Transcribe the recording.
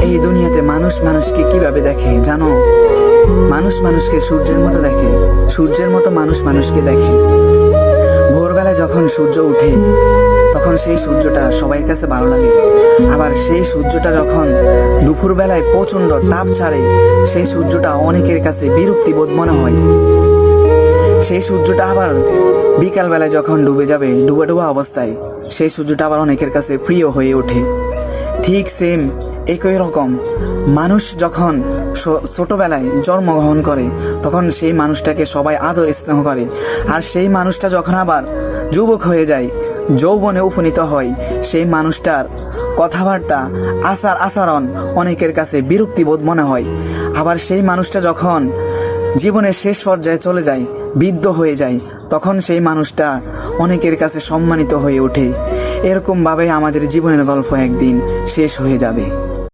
এই দুনিয়াতে মানুষ মানুষকে কিভাবে দেখে জানো? মানুষ মানুষকে সূর্যের মতো দেখে, সূর্যের মতো মানুষ মানুষকে দেখে। ভোরবেলায় যখন সূর্য ওঠে তখন সেই সূর্যটা সবার কাছে ভালো লাগে। আবার সেই সূর্যটা যখন দুপুরবেলায় প্রচণ্ড তাপ ছাড়ে, সেই সূর্যটা অনেকের কাছে বিরক্তিবোধ মনে হয়। সেই সূর্যটা আবার বিকালবেলায় যখন ডুবে যাবে, ডুবা ডুবা অবস্থায়, সেই সূর্যটা আবার অনেকের কাছে প্রিয় হয়ে ওঠে। ঠিক সেম একই রকম মানুষ যখন ছোটবেলায় জন্মগ্রহণ করে তখন সেই মানুষটাকে সবাই আদর স্নেহ করে। আর সেই মানুষটা যখন আবার যুবক হয়ে যায়, যৌবনে উপনীত হয়, সেই মানুষটার কথাবার্তা, আচরণ অনেকের কাছে বিরক্তিবোধ মনে হয়। আবার সেই মানুষটা যখন জীবনের শেষ পর্যায়ে চলে যায়, বৃদ্ধ হয়ে যায়, তখন সেই মানুষটা অনেকের কাছে সম্মানিত হয়ে ওঠে। এরকমভাবে আমাদের জীবনের গল্প একদিন শেষ হয়ে যাবে।